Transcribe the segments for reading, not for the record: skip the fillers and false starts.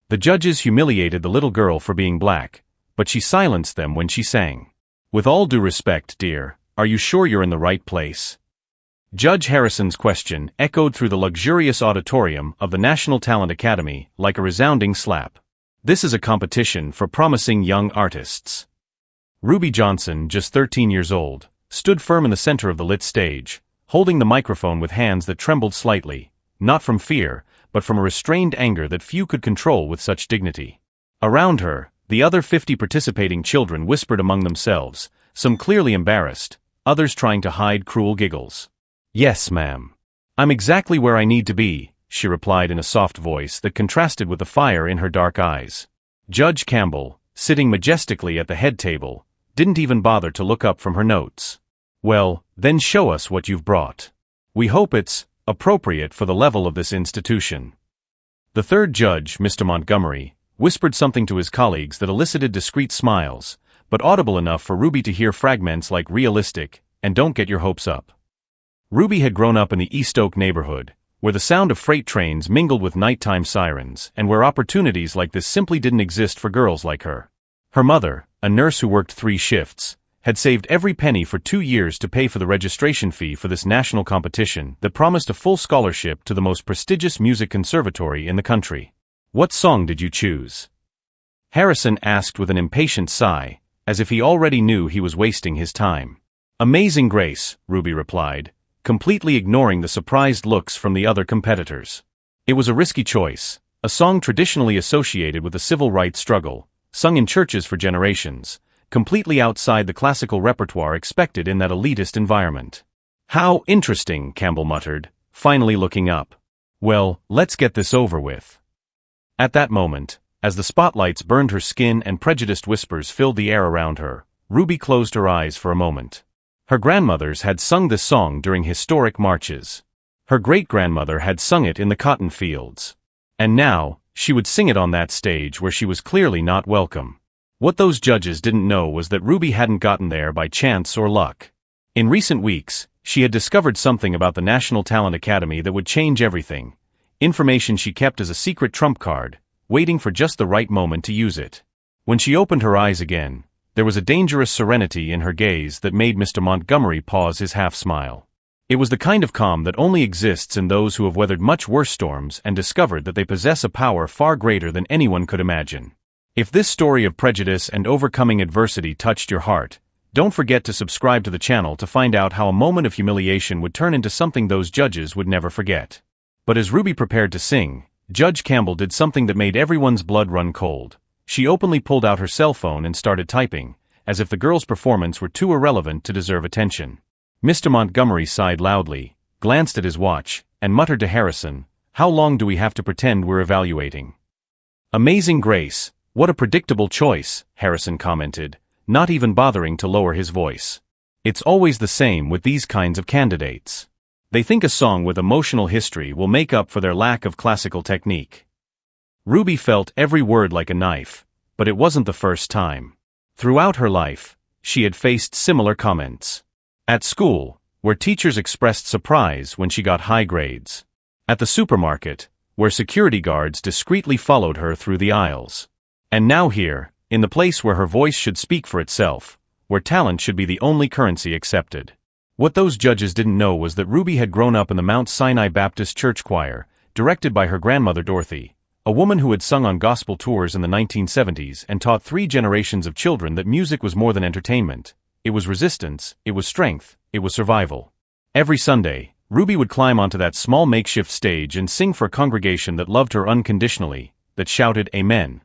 The judges humiliated the little girl for being black, but she silenced them when she sang. "With all due respect, dear, are you sure you're in the right place?" Judge Harrison's question echoed through the luxurious auditorium of the National Talent Academy like a resounding slap. This is a competition for promising young artists. Ruby Johnson, just 13 years old, stood firm in the center of the lit stage, holding the microphone with hands that trembled slightly, not from fear, but from a restrained anger that few could control with such dignity. Around her, the other 50 participating children whispered among themselves, some clearly embarrassed, others trying to hide cruel giggles. "Yes, ma'am. I'm exactly where I need to be," she replied in a soft voice that contrasted with the fire in her dark eyes. Judge Campbell, sitting majestically at the head table, didn't even bother to look up from her notes. "Well, then show us what you've brought. We hope it's appropriate for the level of this institution." The third judge, Mr. Montgomery, whispered something to his colleagues that elicited discreet smiles, but audible enough for Ruby to hear fragments like "realistic" and "don't get your hopes up." Ruby had grown up in the East Oak neighborhood, where the sound of freight trains mingled with nighttime sirens and where opportunities like this simply didn't exist for girls like her. Her mother, a nurse who worked 3 shifts, had saved every penny for 2 years to pay for the registration fee for this national competition that promised a full scholarship to the most prestigious music conservatory in the country. "What song did you choose?" Harrison asked with an impatient sigh, as if he already knew he was wasting his time. "Amazing Grace," Ruby replied, completely ignoring the surprised looks from the other competitors. It was a risky choice, a song traditionally associated with the civil rights struggle, sung in churches for generations, completely outside the classical repertoire expected in that elitist environment. "How interesting," Campbell muttered, finally looking up. "Well, let's get this over with." At that moment, as the spotlights burned her skin and prejudiced whispers filled the air around her, Ruby closed her eyes for a moment. Her grandmothers had sung this song during historic marches. Her great-grandmother had sung it in the cotton fields. And now, she would sing it on that stage where she was clearly not welcome. What those judges didn't know was that Ruby hadn't gotten there by chance or luck. In recent weeks, she had discovered something about the National Talent Academy that would change everything. Information she kept as a secret trump card, waiting for just the right moment to use it. When she opened her eyes again, there was a dangerous serenity in her gaze that made Mr. Montgomery pause his half-smile. It was the kind of calm that only exists in those who have weathered much worse storms and discovered that they possess a power far greater than anyone could imagine. If this story of prejudice and overcoming adversity touched your heart, don't forget to subscribe to the channel to find out how a moment of humiliation would turn into something those judges would never forget. But as Ruby prepared to sing, Judge Campbell did something that made everyone's blood run cold. She openly pulled out her cell phone and started typing, as if the girl's performance were too irrelevant to deserve attention. Mr. Montgomery sighed loudly, glanced at his watch, and muttered to Harrison, "How long do we have to pretend we're evaluating?" "Amazing Grace, what a predictable choice," Harrison commented, not even bothering to lower his voice. "It's always the same with these kinds of candidates. They think a song with emotional history will make up for their lack of classical technique." Ruby felt every word like a knife, but it wasn't the first time. Throughout her life, she had faced similar comments. At school, where teachers expressed surprise when she got high grades. At the supermarket, where security guards discreetly followed her through the aisles. And now here, in the place where her voice should speak for itself, where talent should be the only currency accepted. What those judges didn't know was that Ruby had grown up in the Mount Sinai Baptist Church Choir, directed by her grandmother Dorothy, a woman who had sung on gospel tours in the 1970s and taught 3 generations of children that music was more than entertainment. It was resistance, it was strength, it was survival. Every Sunday, Ruby would climb onto that small makeshift stage and sing for a congregation that loved her unconditionally, that shouted "Amen"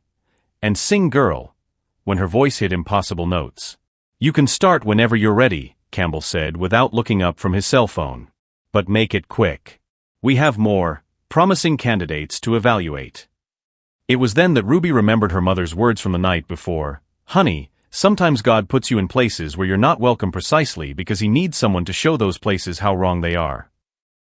and "Sing Girl" when her voice hit impossible notes. "You can start whenever you're ready," Campbell said without looking up from his cell phone. "But make it quick. We have more promising candidates to evaluate." It was then that Ruby remembered her mother's words from the night before. "Honey, sometimes God puts you in places where you're not welcome precisely because He needs someone to show those places how wrong they are."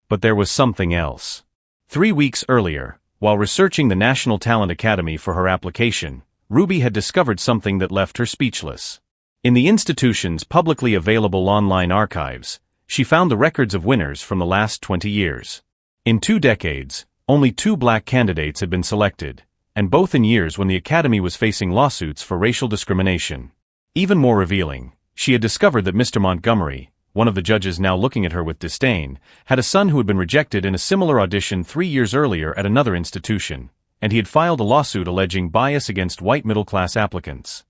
But there was something else. 3 weeks earlier, while researching the National Talent Academy for her application, Ruby had discovered something that left her speechless. In the institution's publicly available online archives, she found the records of winners from the last 20 years. In 2 decades, only 2 black candidates had been selected, and both in years when the Academy was facing lawsuits for racial discrimination. Even more revealing, she had discovered that Mr. Montgomery, one of the judges now looking at her with disdain, had a son who had been rejected in a similar audition 3 years earlier at another institution, and he had filed a lawsuit alleging bias against white middle-class applicants.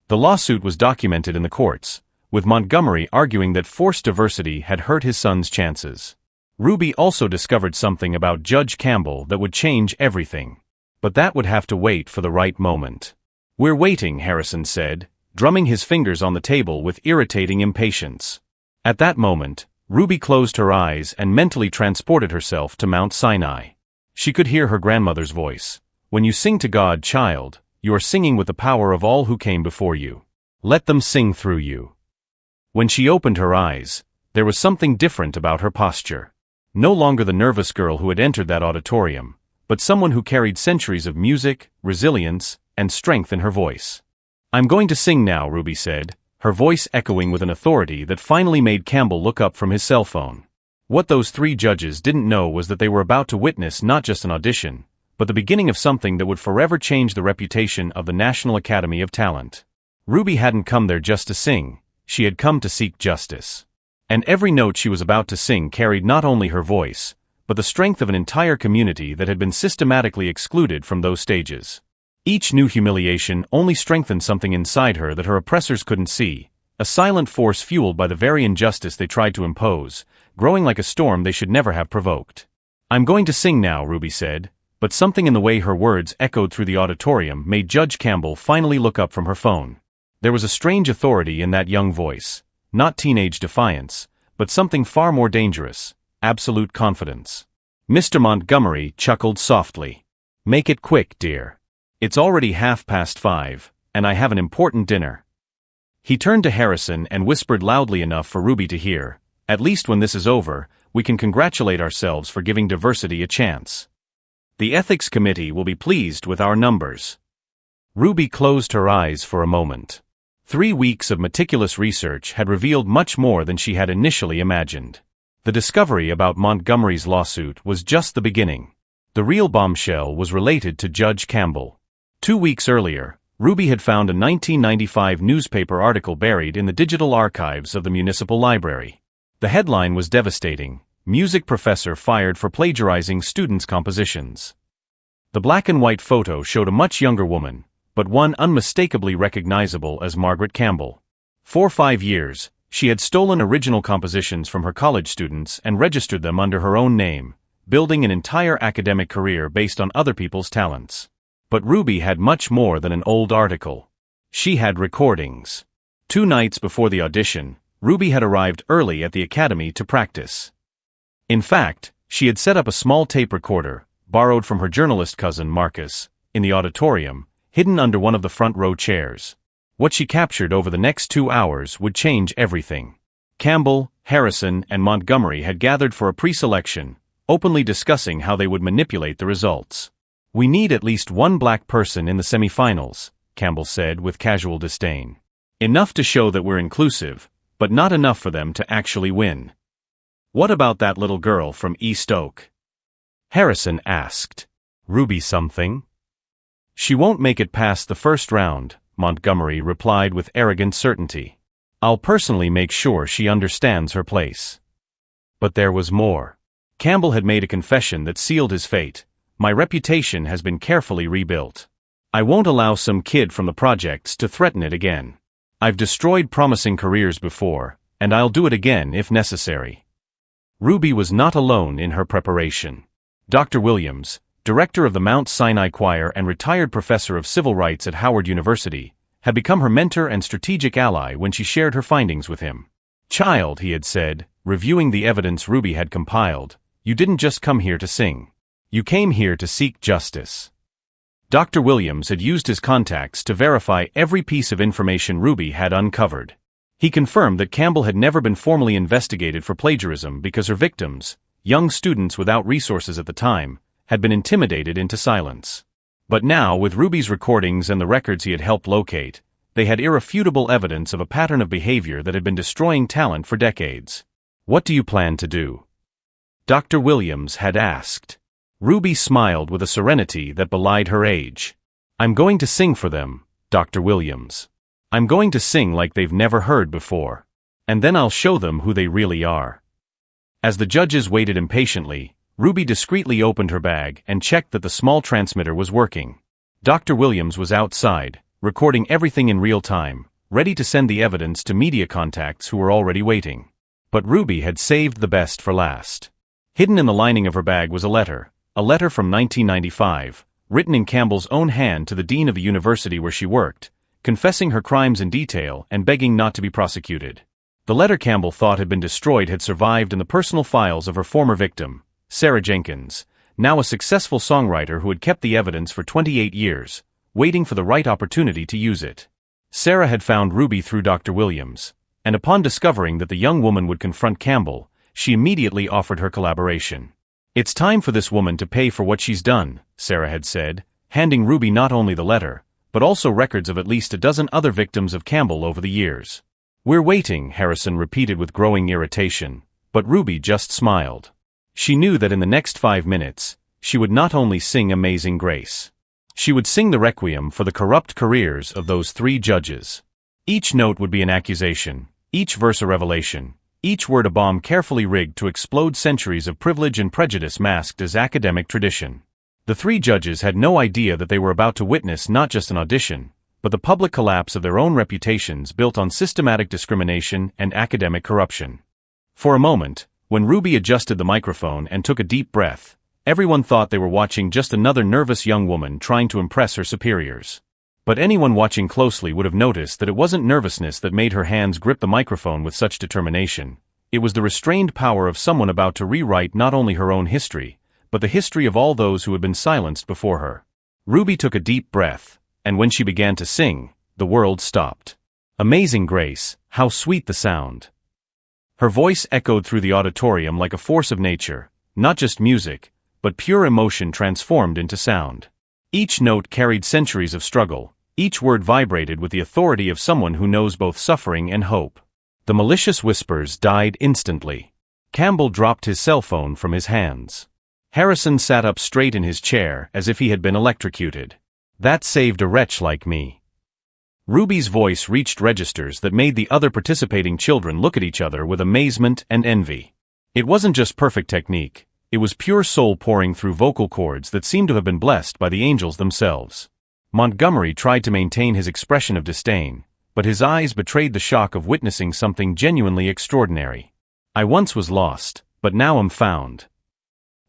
The lawsuit was documented in the courts, with Montgomery arguing that forced diversity had hurt his son's chances. Ruby also discovered something about Judge Campbell that would change everything. But that would have to wait for the right moment. "We're waiting," Harrison said, drumming his fingers on the table with irritating impatience. At that moment, Ruby closed her eyes and mentally transported herself to Mount Sinai. She could hear her grandmother's voice. "When you sing to God, child, you are singing with the power of all who came before you. Let them sing through you." When she opened her eyes, there was something different about her posture. No longer the nervous girl who had entered that auditorium, but someone who carried centuries of music, resilience, and strength in her voice. "I'm going to sing now," Ruby said, her voice echoing with an authority that finally made Campbell look up from his cell phone. What those 3 judges didn't know was that they were about to witness not just an audition, but the beginning of something that would forever change the reputation of the National Academy of Talent. Ruby hadn't come there just to sing, she had come to seek justice. And every note she was about to sing carried not only her voice, but the strength of an entire community that had been systematically excluded from those stages. Each new humiliation only strengthened something inside her that her oppressors couldn't see, a silent force fueled by the very injustice they tried to impose, growing like a storm they should never have provoked. "I'm going to sing now," Ruby said, but something in the way her words echoed through the auditorium made Judge Campbell finally look up from her phone. There was a strange authority in that young voice, not teenage defiance, but something far more dangerous. Absolute confidence. Mr. Montgomery chuckled softly. "Make it quick, dear. It's already 5:30, and I have an important dinner." He turned to Harrison and whispered loudly enough for Ruby to hear, "At least when this is over, we can congratulate ourselves for giving diversity a chance. The Ethics Committee will be pleased with our numbers." Ruby closed her eyes for a moment. 3 weeks of meticulous research had revealed much more than she had initially imagined. The discovery about Montgomery's lawsuit was just the beginning. The real bombshell was related to Judge Campbell. 2 weeks earlier, Ruby had found a 1995 newspaper article buried in the digital archives of the municipal library. The headline was devastating: "Music professor fired for plagiarizing students' compositions." The black and white photo showed a much younger woman, but one unmistakably recognizable as Margaret Campbell. For 5 years, she had stolen original compositions from her college students and registered them under her own name, building an entire academic career based on other people's talents. But Ruby had much more than an old article. She had recordings. 2 nights before the audition, Ruby had arrived early at the academy to practice. In fact, she had set up a small tape recorder, borrowed from her journalist cousin Marcus, in the auditorium, hidden under one of the front row chairs. What she captured over the next 2 hours would change everything. Campbell, Harrison, and Montgomery had gathered for a pre-selection, openly discussing how they would manipulate the results. "We need at least one black person in the semifinals," Campbell said with casual disdain. "Enough to show that we're inclusive, but not enough for them to actually win." "What about that little girl from East Oak?" Harrison asked. "Ruby something?" "She won't make it past the first round," Montgomery replied with arrogant certainty. "I'll personally make sure she understands her place." But there was more. Campbell had made a confession that sealed his fate. "My reputation has been carefully rebuilt. I won't allow some kid from the projects to threaten it again. I've destroyed promising careers before, and I'll do it again if necessary." Ruby was not alone in her preparation. Dr. Williams, director of the Mount Sinai Choir and retired professor of civil rights at Howard University, had become her mentor and strategic ally when she shared her findings with him. "Child," he had said, reviewing the evidence Ruby had compiled, "you didn't just come here to sing. You came here to seek justice." Dr. Williams had used his contacts to verify every piece of information Ruby had uncovered. He confirmed that Campbell had never been formally investigated for plagiarism because her victims, young students without resources at the time, had been intimidated into silence. But now, with Ruby's recordings and the records he had helped locate, they had irrefutable evidence of a pattern of behavior that had been destroying talent for decades. "What do you plan to do?" Dr. Williams had asked. Ruby smiled with a serenity that belied her age. I'm going to sing for them, Dr. Williams. I'm going to sing like they've never heard before. And then I'll show them who they really are. As the judges waited impatiently, Ruby discreetly opened her bag and checked that the small transmitter was working. Dr. Williams was outside, recording everything in real time, ready to send the evidence to media contacts who were already waiting. But Ruby had saved the best for last. Hidden in the lining of her bag was a letter from 1995, written in Campbell's own hand to the dean of the university where she worked, confessing her crimes in detail and begging not to be prosecuted. The letter Campbell thought had been destroyed had survived in the personal files of her former victim, Sarah Jenkins, now a successful songwriter who had kept the evidence for 28 years, waiting for the right opportunity to use it. Sarah had found Ruby through Dr. Williams, and upon discovering that the young woman would confront Campbell, she immediately offered her collaboration. It's time for this woman to pay for what she's done, Sarah had said, handing Ruby not only the letter, but also records of at least a dozen other victims of Campbell over the years. We're waiting, Harrison repeated with growing irritation, but Ruby just smiled. She knew that in the next 5 minutes, she would not only sing Amazing Grace. She would sing the requiem for the corrupt careers of those 3 judges. Each note would be an accusation, each verse a revelation, each word a bomb carefully rigged to explode centuries of privilege and prejudice masked as academic tradition. The 3 judges had no idea that they were about to witness not just an audition, but the public collapse of their own reputations built on systematic discrimination and academic corruption. For a moment, when Ruby adjusted the microphone and took a deep breath, everyone thought they were watching just another nervous young woman trying to impress her superiors. But anyone watching closely would have noticed that it wasn't nervousness that made her hands grip the microphone with such determination. It was the restrained power of someone about to rewrite not only her own history, but the history of all those who had been silenced before her. Ruby took a deep breath, and when she began to sing, the world stopped. Amazing Grace, how sweet the sound. Her voice echoed through the auditorium like a force of nature, not just music, but pure emotion transformed into sound. Each note carried centuries of struggle, each word vibrated with the authority of someone who knows both suffering and hope. The malicious whispers died instantly. Campbell dropped his cell phone from his hands. Harrison sat up straight in his chair as if he had been electrocuted. That saved a wretch like me. Ruby's voice reached registers that made the other participating children look at each other with amazement and envy. It wasn't just perfect technique, it was pure soul pouring through vocal cords that seemed to have been blessed by the angels themselves. Montgomery tried to maintain his expression of disdain, but his eyes betrayed the shock of witnessing something genuinely extraordinary. I once was lost, but now am found.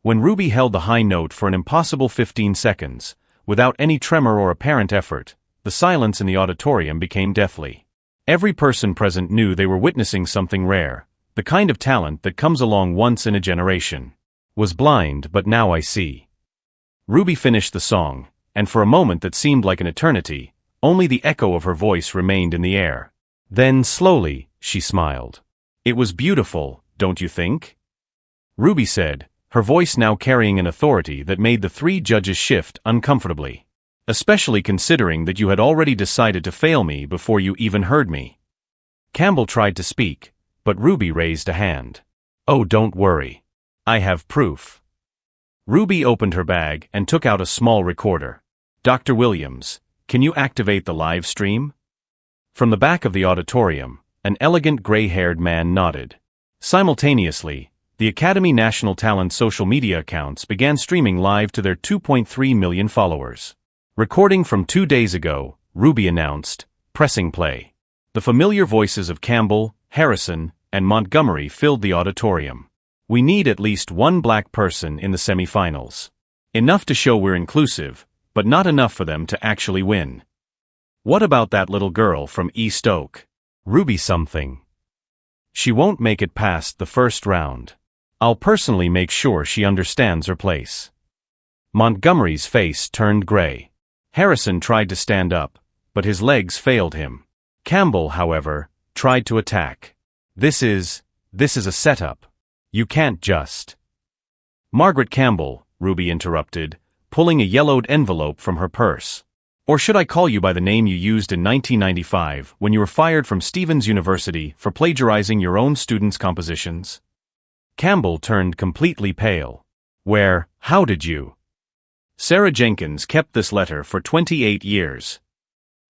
When Ruby held the high note for an impossible 15 seconds, without any tremor or apparent effort, the silence in the auditorium became deathly. Every person present knew they were witnessing something rare, the kind of talent that comes along once in a generation. Was blind, but now I see. Ruby finished the song, and for a moment that seemed like an eternity, only the echo of her voice remained in the air. Then, slowly, she smiled. It was beautiful, don't you think? Ruby said, her voice now carrying an authority that made the 3 judges shift uncomfortably. Especially considering that you had already decided to fail me before you even heard me. Campbell tried to speak, but Ruby raised a hand. Oh, don't worry. I have proof. Ruby opened her bag and took out a small recorder. Dr. Williams, can you activate the live stream? From the back of the auditorium, an elegant gray-haired man nodded. Simultaneously, the Academy National Talent social media accounts began streaming live to their 2.3 million followers. Recording from 2 days ago, Ruby announced, pressing play. The familiar voices of Campbell, Harrison, and Montgomery filled the auditorium. We need at least one black person in the semifinals. Enough to show we're inclusive, but not enough for them to actually win. What about that little girl from East Oak? Ruby something. She won't make it past the first round. I'll personally make sure she understands her place. Montgomery's face turned gray. Harrison tried to stand up, but his legs failed him. Campbell, however, tried to attack. This is a setup. You can't just. Margaret Campbell, Ruby interrupted, pulling a yellowed envelope from her purse. Or should I call you by the name you used in 1995 when you were fired from Stevens University for plagiarizing your own students' compositions? Campbell turned completely pale. Where, How did you? Sarah Jenkins kept this letter for 28 years.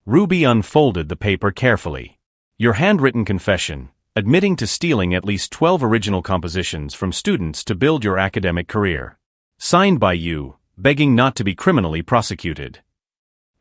Ruby unfolded the paper carefully. Your handwritten confession, admitting to stealing at least 12 original compositions from students to build your academic career. Signed by you, begging not to be criminally prosecuted.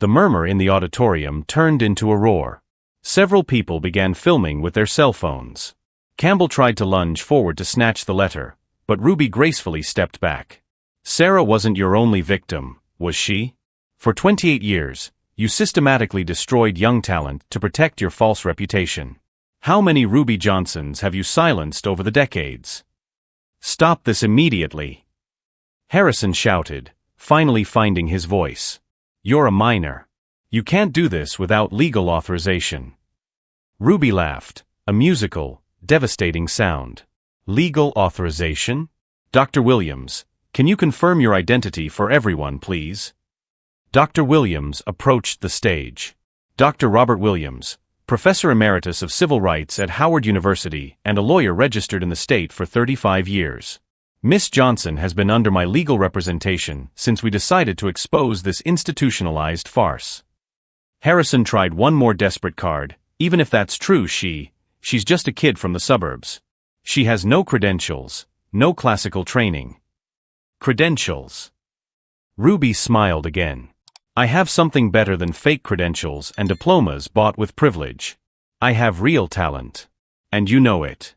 The murmur in the auditorium turned into a roar. Several people began filming with their cell phones. Campbell tried to lunge forward to snatch the letter, but Ruby gracefully stepped back. Sarah wasn't your only victim, was she? For 28 years, you systematically destroyed young talent to protect your false reputation. How many Ruby Johnsons have you silenced over the decades? Stop this immediately! Harrison shouted, finally finding his voice. You're a minor. You can't do this without legal authorization. Ruby laughed, a musical, devastating sound. Legal authorization? Dr. Williams, can you confirm your identity for everyone, please? Dr. Williams approached the stage. Dr. Robert Williams, Professor Emeritus of Civil Rights at Howard University and a lawyer registered in the state for 35 years. Miss Johnson has been under my legal representation since we decided to expose this institutionalized farce. Harrison tried one more desperate card. Even if that's true, she's just a kid from the suburbs. She has no credentials, no classical training. Credentials. Ruby smiled again. I have something better than fake credentials and diplomas bought with privilege. I have real talent. And you know it.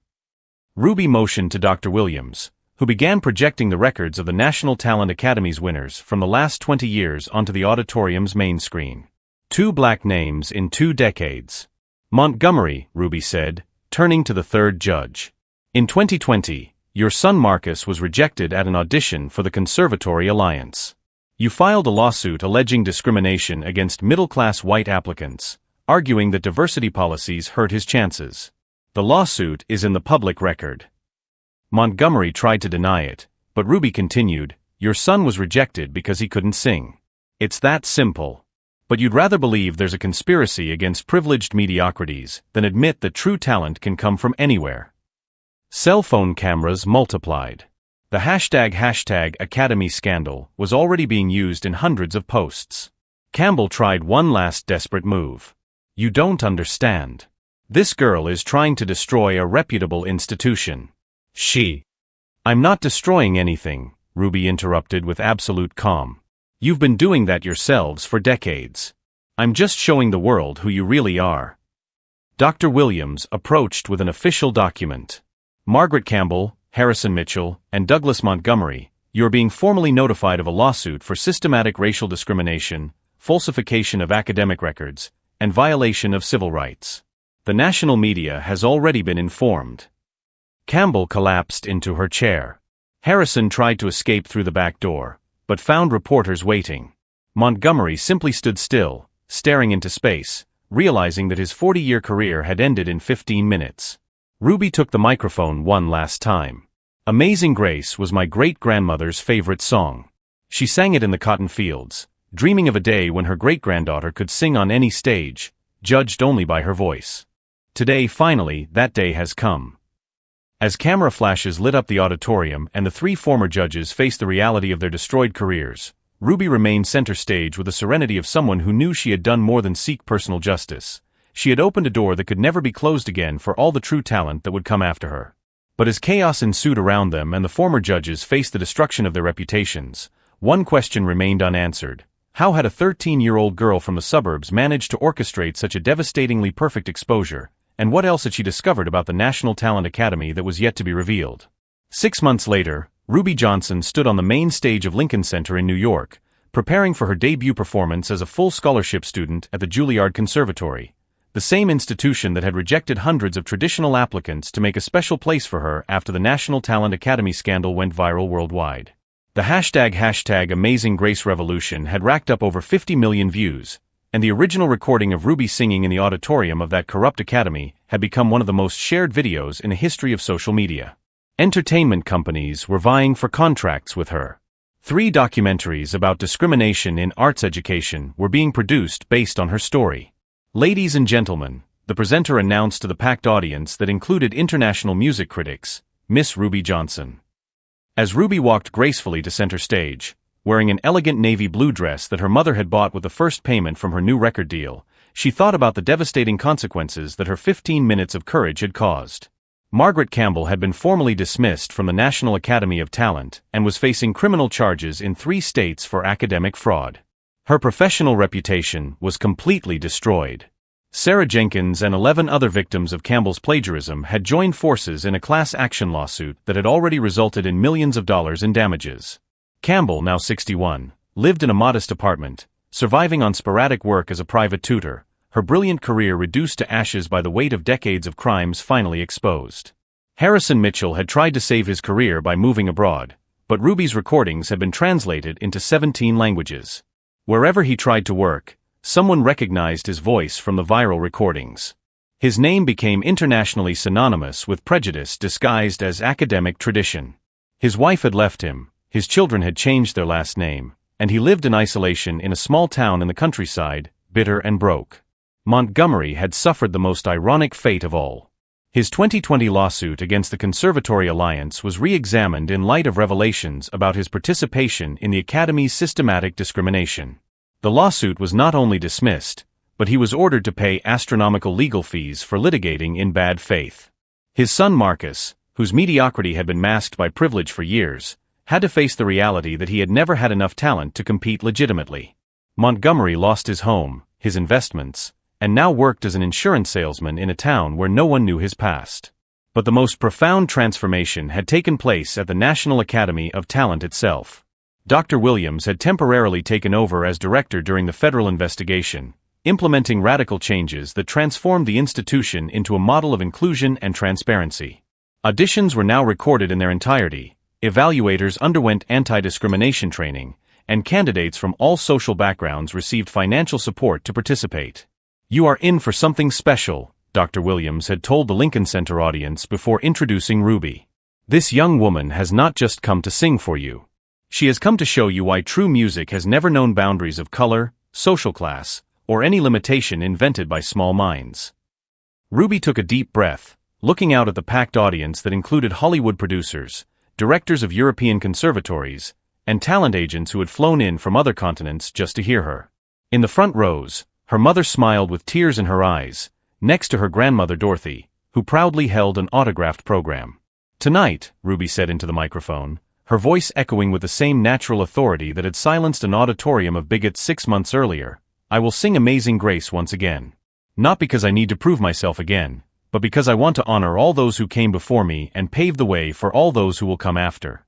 Ruby motioned to Dr. Williams, who began projecting the records of the National Talent Academy's winners from the last 20 years onto the auditorium's main screen. 2 black names in 2 decades. Montgomery, Ruby said, turning to the third judge. In 2020, your son Marcus was rejected at an audition for the Conservatory Alliance. You filed a lawsuit alleging discrimination against middle-class white applicants, arguing that diversity policies hurt his chances. The lawsuit is in the public record. Montgomery tried to deny it, but Ruby continued, your son was rejected because he couldn't sing. It's that simple. But you'd rather believe there's a conspiracy against privileged mediocrities than admit that true talent can come from anywhere. Cell phone cameras multiplied. The hashtag Academy scandal was already being used in hundreds of posts. Campbell tried one last desperate move. You don't understand. This girl is trying to destroy a reputable institution. I'm not destroying anything, Ruby interrupted with absolute calm. You've been doing that yourselves for decades. I'm just showing the world who you really are. Dr. Williams approached with an official document. Margaret Campbell, Harrison Mitchell, and Douglas Montgomery, you are being formally notified of a lawsuit for systematic racial discrimination, falsification of academic records, and violation of civil rights. The national media has already been informed. Campbell collapsed into her chair. Harrison tried to escape through the back door, but found reporters waiting. Montgomery simply stood still, staring into space, realizing that his 40-year career had ended in 15 minutes. Ruby took the microphone one last time. Amazing Grace was my great-grandmother's favorite song. She sang it in the cotton fields, dreaming of a day when her great-granddaughter could sing on any stage, judged only by her voice. Today, finally, that day has come. As camera flashes lit up the auditorium and the 3 former judges faced the reality of their destroyed careers, Ruby remained center stage with the serenity of someone who knew she had done more than seek personal justice. She had opened a door that could never be closed again for all the true talent that would come after her. But as chaos ensued around them and the former judges faced the destruction of their reputations, one question remained unanswered. How had a 13-year-old girl from the suburbs managed to orchestrate such a devastatingly perfect exposure? And what else had she discovered about the National Talent Academy that was yet to be revealed? 6 months later, Ruby Johnson stood on the main stage of Lincoln Center in New York, preparing for her debut performance as a full scholarship student at the Juilliard Conservatory, the same institution that had rejected hundreds of traditional applicants to make a special place for her after the National Talent Academy scandal went viral worldwide. The hashtag Amazing Grace revolution had racked up over 50 million views, and the original recording of Ruby singing in the auditorium of that corrupt academy had become one of the most shared videos in the history of social media. Entertainment companies were vying for contracts with her. 3 documentaries about discrimination in arts education were being produced based on her story. Ladies and gentlemen, the presenter announced to the packed audience that included international music critics, Miss Ruby Johnson. As Ruby walked gracefully to center stage, wearing an elegant navy blue dress that her mother had bought with the first payment from her new record deal, she thought about the devastating consequences that her 15 minutes of courage had caused. Margaret Campbell had been formally dismissed from the National Academy of Talent and was facing criminal charges in 3 states for academic fraud. Her professional reputation was completely destroyed. Sarah Jenkins and 11 other victims of Campbell's plagiarism had joined forces in a class action lawsuit that had already resulted in millions of dollars in damages. Campbell, now 61, lived in a modest apartment, surviving on sporadic work as a private tutor, her brilliant career reduced to ashes by the weight of decades of crimes finally exposed. Harrison Mitchell had tried to save his career by moving abroad, but Ruby's recordings had been translated into 17 languages. Wherever he tried to work, someone recognized his voice from the viral recordings. His name became internationally synonymous with prejudice disguised as academic tradition. His wife had left him, his children had changed their last name, and he lived in isolation in a small town in the countryside, bitter and broke. Montgomery had suffered the most ironic fate of all. His 2020 lawsuit against the Conservatory Alliance was re-examined in light of revelations about his participation in the Academy's systematic discrimination. The lawsuit was not only dismissed, but he was ordered to pay astronomical legal fees for litigating in bad faith. His son Marcus, whose mediocrity had been masked by privilege for years, had to face the reality that he had never had enough talent to compete legitimately. Montgomery lost his home, his investments, and now worked as an insurance salesman in a town where no one knew his past. But the most profound transformation had taken place at the National Academy of Talent itself. Dr. Williams had temporarily taken over as director during the federal investigation, implementing radical changes that transformed the institution into a model of inclusion and transparency. Auditions were now recorded in their entirety, evaluators underwent anti-discrimination training, and candidates from all social backgrounds received financial support to participate. "You are in for something special," Dr. Williams had told the Lincoln Center audience before introducing Ruby. "This young woman has not just come to sing for you. She has come to show you why true music has never known boundaries of color, social class, or any limitation invented by small minds." Ruby took a deep breath, looking out at the packed audience that included Hollywood producers, directors of European conservatories, and talent agents who had flown in from other continents just to hear her. In the front rows, her mother smiled with tears in her eyes, next to her grandmother Dorothy, who proudly held an autographed program. "Tonight," Ruby said into the microphone, her voice echoing with the same natural authority that had silenced an auditorium of bigots 6 months earlier, "I will sing Amazing Grace once again. Not because I need to prove myself again, but because I want to honor all those who came before me and pave the way for all those who will come after."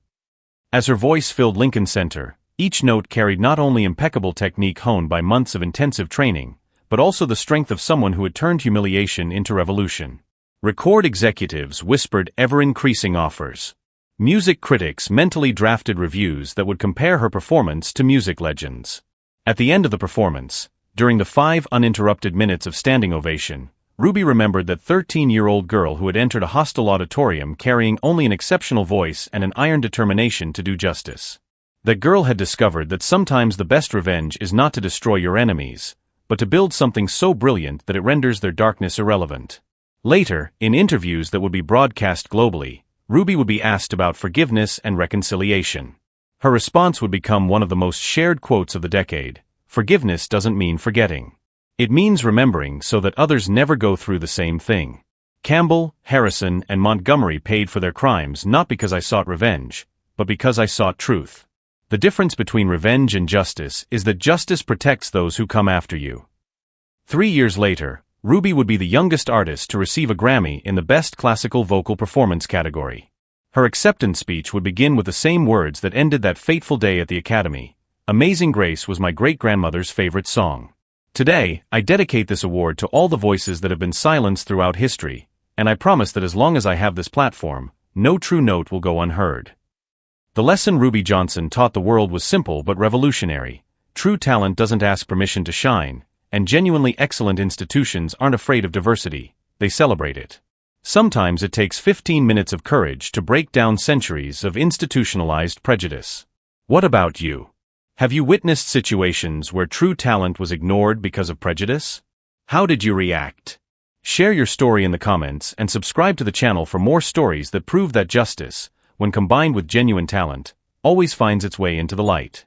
As her voice filled Lincoln Center, each note carried not only impeccable technique honed by months of intensive training, but also the strength of someone who had turned humiliation into revolution. Record executives whispered ever-increasing offers. Music critics mentally drafted reviews that would compare her performance to music legends. At the end of the performance, during the 5 uninterrupted minutes of standing ovation, Ruby remembered that 13-year-old girl who had entered a hostile auditorium carrying only an exceptional voice and an iron determination to do justice. That girl had discovered that sometimes the best revenge is not to destroy your enemies, but to build something so brilliant that it renders their darkness irrelevant. Later, in interviews that would be broadcast globally, Ruby would be asked about forgiveness and reconciliation. Her response would become one of the most shared quotes of the decade: "Forgiveness doesn't mean forgetting. It means remembering so that others never go through the same thing." Campbell, Harrison, and Montgomery paid for their crimes not because I sought revenge, but because I sought truth. The difference between revenge and justice is that justice protects those who come after you. 3 years later, Ruby would be the youngest artist to receive a Grammy in the Best Classical Vocal Performance category. Her acceptance speech would begin with the same words that ended that fateful day at the Academy: "Amazing Grace was my great-grandmother's favorite song. Today, I dedicate this award to all the voices that have been silenced throughout history, and I promise that as long as I have this platform, no true note will go unheard." The lesson Ruby Johnson taught the world was simple but revolutionary. True talent doesn't ask permission to shine, and genuinely excellent institutions aren't afraid of diversity, they celebrate it. Sometimes it takes 15 minutes of courage to break down centuries of institutionalized prejudice. What about you? Have you witnessed situations where true talent was ignored because of prejudice? How did you react? Share your story in the comments and subscribe to the channel for more stories that prove that justice, when combined with genuine talent, always finds its way into the light.